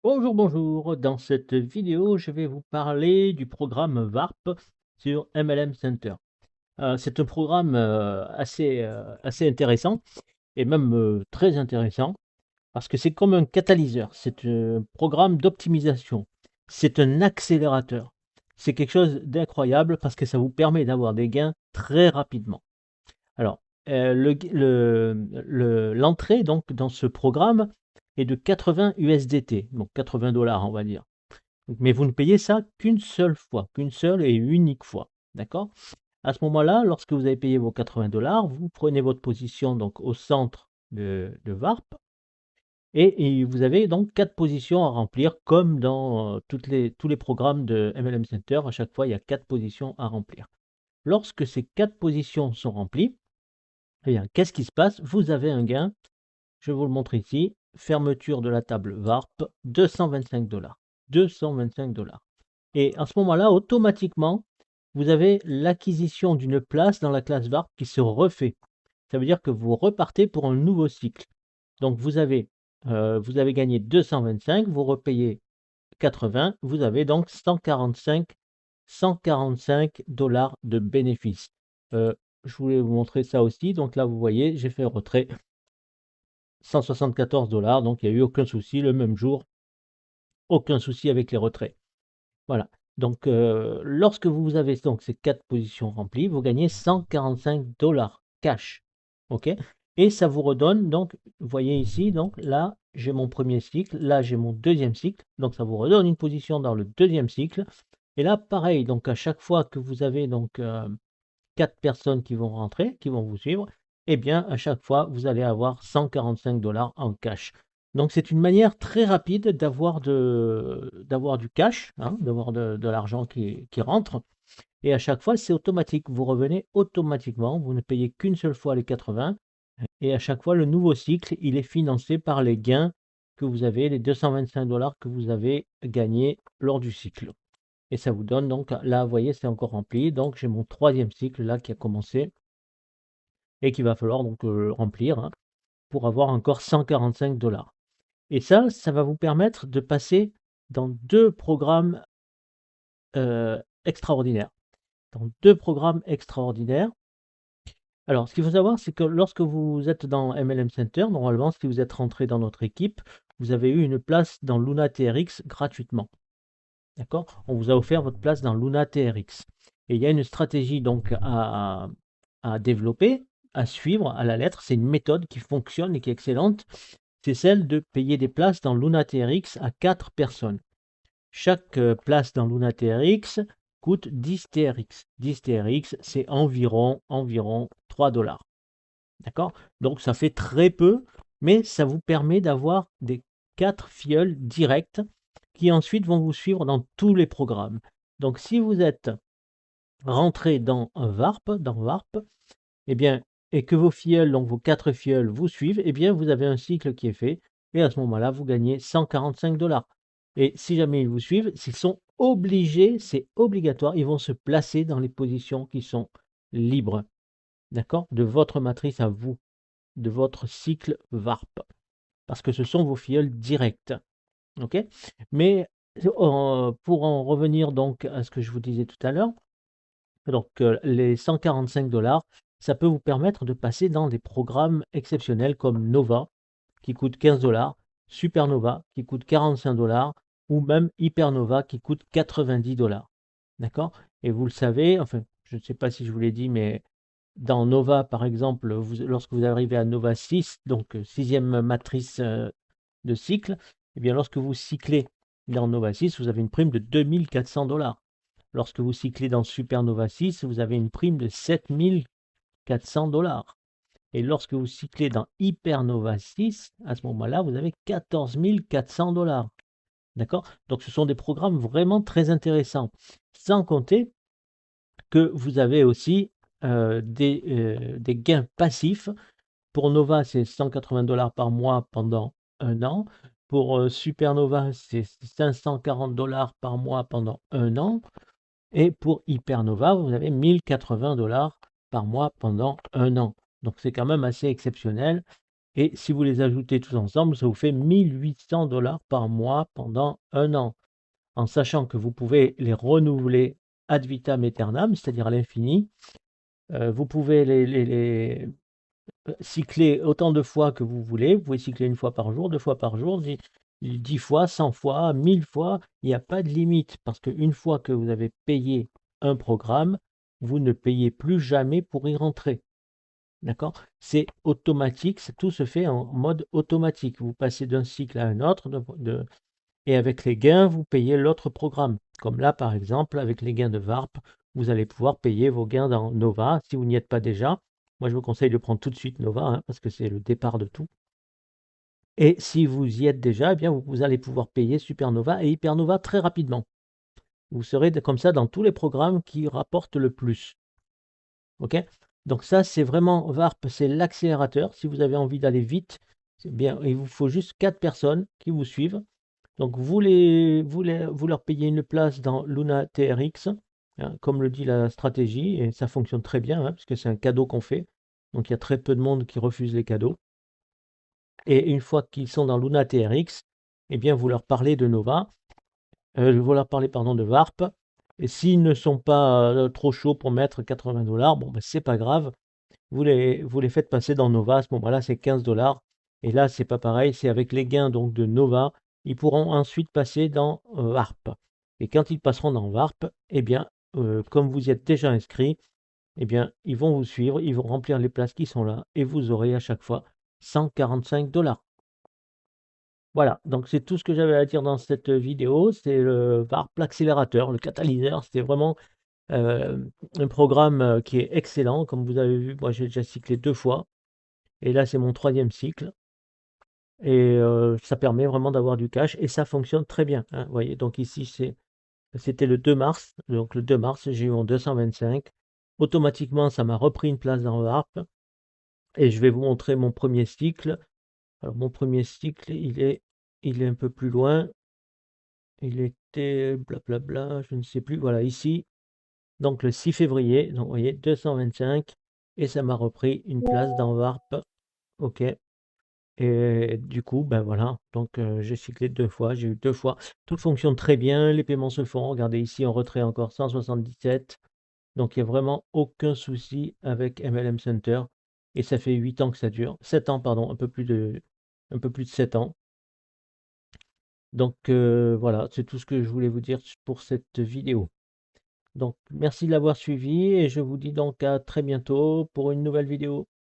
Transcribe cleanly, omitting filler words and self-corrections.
Bonjour, bonjour. Dans cette vidéo, je vais vous parler du programme VARP sur MLM Center. C'est un programme assez intéressant et même très intéressant parce que c'est comme un catalyseur. C'est un programme d'optimisation. C'est un accélérateur. C'est quelque chose d'incroyable parce que ça vous permet d'avoir des gains très rapidement. Alors, l'entrée donc dans ce programme est de 80 USDT, donc 80 dollars on va dire. Mais vous ne payez ça qu'une seule fois, qu'une seule et unique fois. D'accord? À ce moment-là, lorsque vous avez payé vos 80 dollars, vous prenez votre position donc au centre de VARP et vous avez donc quatre positions à remplir comme dans tous les programmes de MLM Center. À chaque fois, il y a quatre positions à remplir. Lorsque ces quatre positions sont remplies, eh bien, qu'est-ce qui se passe? Vous avez un gain, je vous le montre ici, fermeture de la table VARP, 225 dollars. 225 dollars. Et à ce moment-là, automatiquement, vous avez l'acquisition d'une place dans la classe VARP qui se refait. Ça veut dire que vous repartez pour un nouveau cycle. Donc vous avez gagné 225, vous repayez 80, vous avez donc 145 dollars de bénéfices. Euh, je voulais vous montrer ça aussi. Donc là, vous voyez, j'ai fait un retrait 174 dollars. Donc il n'y a eu aucun souci le même jour. Aucun souci avec les retraits. Voilà. Donc, lorsque vous avez donc ces quatre positions remplies, vous gagnez 145 dollars cash. OK? Et ça vous redonne, donc, vous voyez ici, donc là, j'ai mon premier cycle, là, j'ai mon deuxième cycle. Donc, ça vous redonne une position dans le deuxième cycle. Et là, pareil, donc à chaque fois que vous avez donc quatre personnes qui vont rentrer, qui vont vous suivre, eh bien, à chaque fois, vous allez avoir 145 dollars en cash. Donc, c'est une manière très rapide d'avoir du cash, hein, d'avoir de l'argent qui rentre. Et à chaque fois, c'est automatique. Vous revenez automatiquement. Vous ne payez qu'une seule fois les 80. Et à chaque fois, le nouveau cycle, il est financé par les gains que vous avez, les 225 dollars que vous avez gagnés lors du cycle. Et ça vous donne donc, là, vous voyez, c'est encore rempli. Donc, j'ai mon troisième cycle là qui a commencé et qu'il va falloir donc remplir, hein, pour avoir encore 145 dollars. Et ça va vous permettre de passer dans deux programmes extraordinaires. Dans deux programmes extraordinaires. Alors, ce qu'il faut savoir, c'est que lorsque vous êtes dans MLM Center, normalement, si vous êtes rentré dans notre équipe, vous avez eu une place dans Luna TRX gratuitement. D'accord? On vous a offert votre place dans Luna TRX. Et il y a une stratégie donc à développer, à suivre à la lettre. C'est une méthode qui fonctionne et qui est excellente. C'est celle de payer des places dans Luna TRX à 4 personnes. Chaque place dans Luna TRX coûte 10 TRX. 10 TRX, c'est environ 3 dollars. D'accord? Donc ça fait très peu, mais ça vous permet d'avoir des 4 filleuls directs qui ensuite vont vous suivre dans tous les programmes. Donc si vous êtes rentré dans un VARP, eh bien, et que vos filleuls, donc vos 4 filleuls vous suivent, eh bien vous avez un cycle qui est fait, et à ce moment-là, vous gagnez 145 dollars. Et si jamais ils vous suivent, s'ils sont obligés, c'est obligatoire, ils vont se placer dans les positions qui sont libres, d'accord, de votre matrice à vous, de votre cycle VARP, parce que ce sont vos filleuls directs. Ok? Mais pour en revenir donc à ce que je vous disais tout à l'heure, donc les 145 dollars, ça peut vous permettre de passer dans des programmes exceptionnels comme Nova, qui coûte 15 dollars, Supernova, qui coûte 45 dollars, ou même Hypernova, qui coûte 90 dollars. D'accord? Et vous le savez, enfin, je ne sais pas si je vous l'ai dit, mais dans Nova, par exemple, lorsque vous arrivez à Nova 6, donc sixième matrice de cycle, eh bien, lorsque vous cyclez dans Nova 6, vous avez une prime de 2400 dollars. Lorsque vous cyclez dans Supernova 6, vous avez une prime de 7400 dollars. Et lorsque vous cyclez dans Hypernova 6, à ce moment-là, vous avez 14 400 dollars. D'accord? Donc, ce sont des programmes vraiment très intéressants. Sans compter que vous avez aussi des gains passifs. Pour Nova, c'est 180 dollars par mois pendant un an. Pour Supernova, c'est 540 dollars par mois pendant un an. Et pour Hypernova, vous avez 1080 dollars par mois pendant un an. Donc c'est quand même assez exceptionnel. Et si vous les ajoutez tous ensemble, ça vous fait 1800 $ par mois pendant un an, en sachant que vous pouvez les renouveler ad vitam aeternam, c'est-à-dire à l'infini. Vous pouvez les cycler autant de fois que vous voulez. Vous pouvez cycler une fois par jour, deux fois par jour, 10 fois, 100 fois, 1000 fois. Il n'y a pas de limite parce qu'une fois que vous avez payé un programme, vous ne payez plus jamais pour y rentrer. D'accord? C'est automatique, tout se fait en mode automatique. Vous passez d'un cycle à un autre et avec les gains, vous payez l'autre programme. Comme là, par exemple, avec les gains de VARP, vous allez pouvoir payer vos gains dans Nova si vous n'y êtes pas déjà. Moi, je vous conseille de prendre tout de suite Nova, hein, parce que c'est le départ de tout. Et si vous y êtes déjà, eh bien, vous allez pouvoir payer Supernova et Hypernova très rapidement. Vous serez comme ça dans tous les programmes qui rapportent le plus. OK? Donc ça, c'est vraiment VARP, c'est l'accélérateur. Si vous avez envie d'aller vite, c'est bien, il vous faut juste 4 personnes qui vous suivent. Donc vous leur payez une place dans Luna TRX, hein, comme le dit la stratégie, et ça fonctionne très bien, hein, puisque c'est un cadeau qu'on fait. Donc il y a très peu de monde qui refuse les cadeaux. Et une fois qu'ils sont dans Luna TRX, eh bien vous leur parlez de Nova, vous leur parlez pardon de VARP. Et s'ils ne sont pas trop chauds pour mettre 80 $, bon ben c'est pas grave, vous les faites passer dans Nova. À ce moment-là, c'est 15 $. Et là, c'est pas pareil, c'est avec les gains donc de Nova, ils pourront ensuite passer dans VARP. Et quand ils passeront dans VARP, eh bien, comme vous y êtes déjà inscrit, eh bien, ils vont vous suivre, ils vont remplir les places qui sont là, et vous aurez à chaque fois 145 $. Voilà, donc c'est tout ce que j'avais à dire dans cette vidéo. C'est le VARP, l'accélérateur, le catalyseur. C'était vraiment un programme qui est excellent. Comme vous avez vu, moi j'ai déjà cyclé 2 fois. Et là, c'est mon troisième cycle. Et ça permet vraiment d'avoir du cash. Et ça fonctionne très bien, hein. Vous voyez, donc ici, c'était le 2 mars. Donc le 2 mars, j'ai eu mon 225. Automatiquement, ça m'a repris une place dans VARP. Et je vais vous montrer mon premier cycle. Alors, mon premier cycle, il est un peu plus loin. Il était blablabla, je ne sais plus. Voilà, ici. Donc le 6 février. Donc vous voyez, 225. Et ça m'a repris une place dans VARP. OK. Et du coup, ben voilà, donc j'ai cyclé 2 fois, j'ai eu 2 fois. Tout fonctionne très bien, les paiements se font. Regardez ici, en retrait encore 177. Donc il n'y a vraiment aucun souci avec MLM Center. Et ça fait 8 ans que ça dure. 7 ans, pardon, un peu plus de 7 ans. Donc voilà, c'est tout ce que je voulais vous dire pour cette vidéo. Donc merci de l'avoir suivi et je vous dis donc à très bientôt pour une nouvelle vidéo.